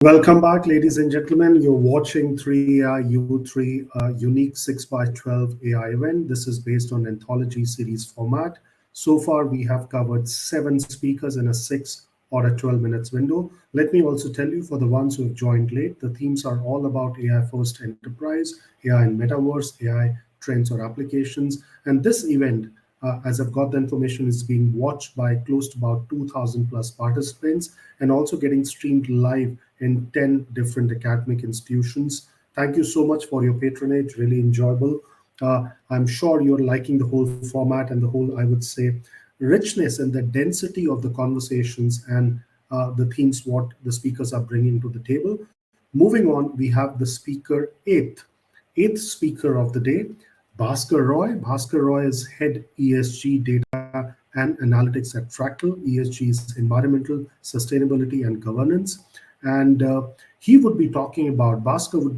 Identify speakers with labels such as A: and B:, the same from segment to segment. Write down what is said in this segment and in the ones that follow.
A: Welcome back, ladies and gentlemen. You're watching 3AI U3 Unique 6 by 12 AI event. This is based on anthology series format. So far, we have covered 7 speakers in a 6 or a 12 minutes window. Let me also tell you, for the ones who have joined late, the themes are all about AI first enterprise, AI and metaverse, AI trends or applications. And this event, as I've got the information, is being watched by close to about 2,000 plus participants and also getting streamed live in 10 different academic institutions. Thank you so much for your patronage, really enjoyable. I'm sure you're liking the whole format and the whole, I would say, richness and the density of the conversations and the themes what the speakers are bringing to the table. Moving on, we have the speaker eighth speaker of the day, Bhaskar Roy. Bhaskar Roy is head ESG data and analytics at Fractal. ESG is environmental, sustainability, and governance. And Bhaskar would be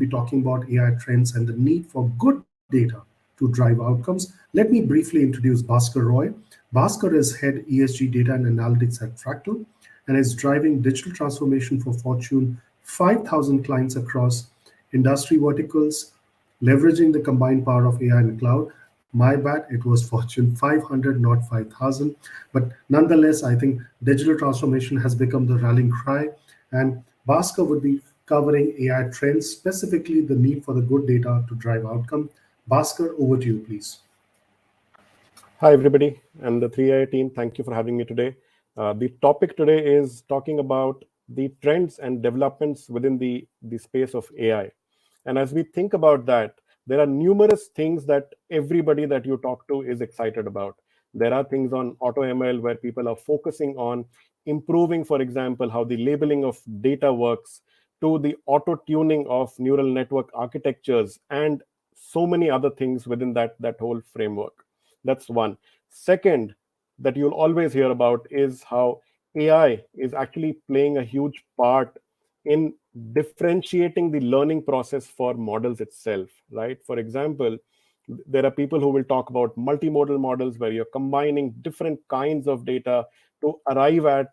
A: talking about AI trends and the need for good data to drive outcomes. Let me briefly introduce Bhaskar Roy. Bhaskar is head ESG data and analytics at Fractal and is driving digital transformation for Fortune 5,000 clients across industry verticals, leveraging the combined power of AI and cloud. My bad, it was Fortune 500, not 5,000. But nonetheless, I think digital transformation has become the rallying cry. And Bhaskar would be covering AI trends, specifically the need for the good data to drive outcome. Bhaskar, over to you, please.
B: Hi, everybody, and the 3AI team. Thank you for having me today. The topic today is talking about the trends and developments within the space of AI. And as we think about that, there are numerous things that everybody that you talk to is excited about. There are things on AutoML where people are focusing on improving, for example, how the labeling of data works, to the auto-tuning of neural network architectures, and so many other things within that whole framework. That's one. Second, that you'll always hear about is how AI is actually playing a huge part in differentiating the learning process for models itself, right? For example, there are people who will talk about multimodal models where you're combining different kinds of data to arrive at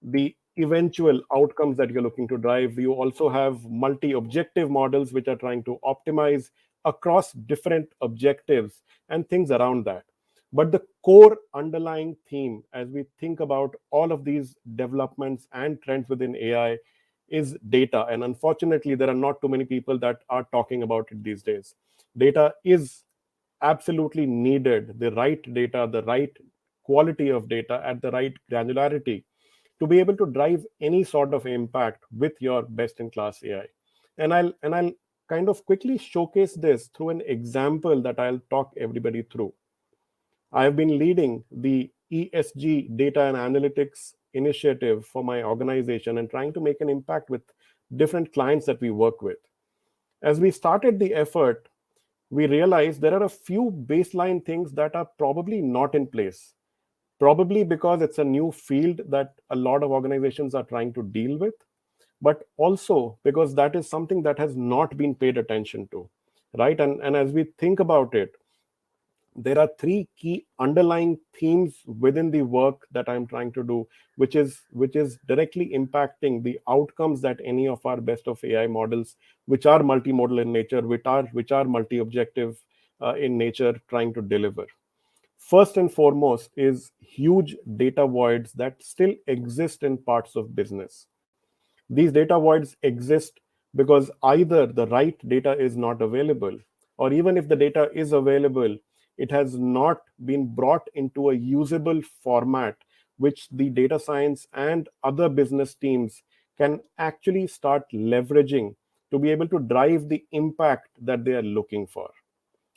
B: the eventual outcomes that you're looking to drive. You also have multi-objective models which are trying to optimize across different objectives and things around that. But the core underlying theme, as we think about all of these developments and trends within AI, is data. And unfortunately, there are not too many people that are talking about it these days. Data is absolutely needed, the right data, the right quality of data at the right granularity to be able to drive any sort of impact with your best-in-class AI. And I'll kind of quickly showcase this through an example that I'll talk everybody through. I have been leading the ESG data and analytics initiative for my organization and trying to make an impact with different clients that we work with. As we started the effort, we realized there are a few baseline things that are probably not in place. Probably because it's a new field that a lot of organizations are trying to deal with, but also because that is something that has not been paid attention to, right? And as we think about it, there are three key underlying themes within the work that I'm trying to do, which is directly impacting the outcomes that any of our best of AI models, which are multimodal in nature, which are multi-objective in nature, trying to deliver. First and foremost is huge data voids that still exist in parts of business. These data voids exist because either the right data is not available, or even if the data is available, it has not been brought into a usable format which the data science and other business teams can actually start leveraging to be able to drive the impact that they are looking for.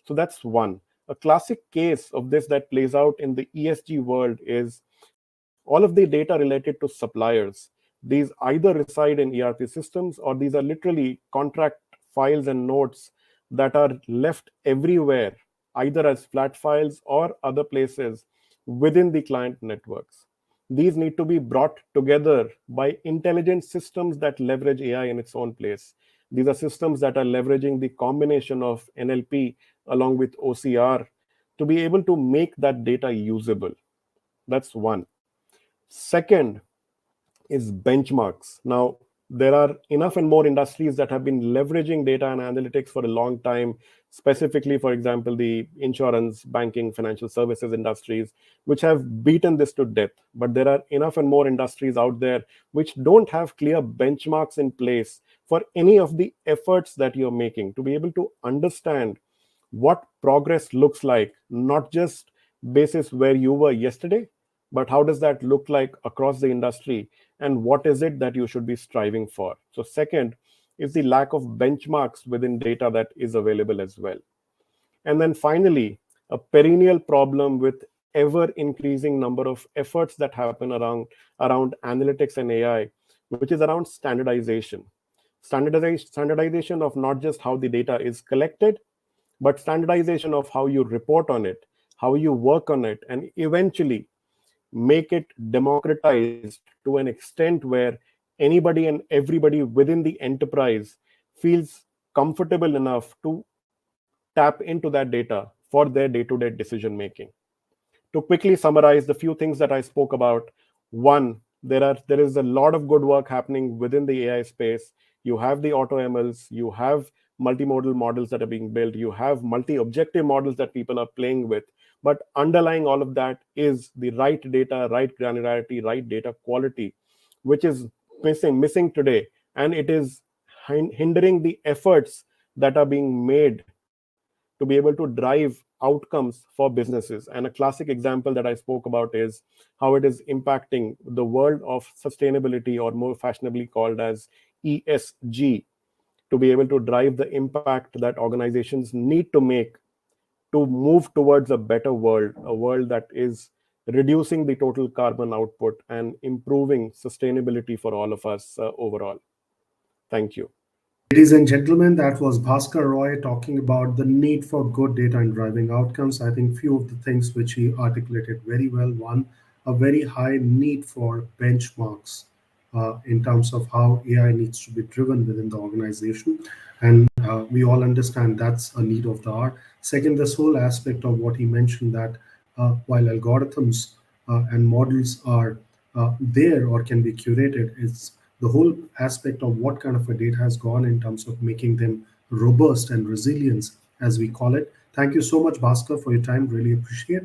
B: So that's one. A classic case of this that plays out in the ESG world is all of the data related to suppliers. These either reside in ERP systems, or these are literally contract files and notes that are left everywhere, either as flat files or other places within the client networks. These need to be brought together by intelligent systems that leverage AI in its own place. These are systems that are leveraging the combination of NLP along with OCR to be able to make that data usable. That's one. Second is benchmarks. Now, there are enough and more industries that have been leveraging data and analytics for a long time, specifically, for example, the insurance, banking, financial services industries, which have beaten this to death. But there are enough and more industries out there which don't have clear benchmarks in place for any of the efforts that you're making to be able to understand what progress looks like, not just basis where you were yesterday, but how does that look like across the industry, and what is it that you should be striving for. So second is the lack of benchmarks within data that is available as well. And then finally, a perennial problem with ever increasing number of efforts that happen around analytics and AI, which is around standardization. Standardization of not just how the data is collected, but standardization of how you report on it, how you work on it, and eventually make it democratized to an extent where anybody and everybody within the enterprise feels comfortable enough to tap into that data for their day-to-day decision making. To quickly summarize the few things that I spoke about, one, there is a lot of good work happening within the AI space. You have the AutoMLs, you have multimodal models that are being built, you have multi-objective models that people are playing with. But underlying all of that is the right data, right granularity, right data quality, which is missing today. And it is hindering the efforts that are being made to be able to drive outcomes for businesses. And a classic example that I spoke about is how it is impacting the world of sustainability, or more fashionably called as ESG, to be able to drive the impact that organizations need to make to move towards a better world, a world that is reducing the total carbon output and improving sustainability for all of us overall. Thank you.
A: Ladies and gentlemen, that was Bhaskar Roy talking about the need for good data in driving outcomes. I think few of the things which he articulated very well. One, a very high need for benchmarks in terms of how AI needs to be driven within the organization. And we all understand that's a need of the hour. Second, this whole aspect of what he mentioned, that while algorithms and models are there or can be curated, it's the whole aspect of what kind of a data has gone in terms of making them robust and resilience, as we call it. Thank you so much, Bhaskar, for your time. Really appreciate.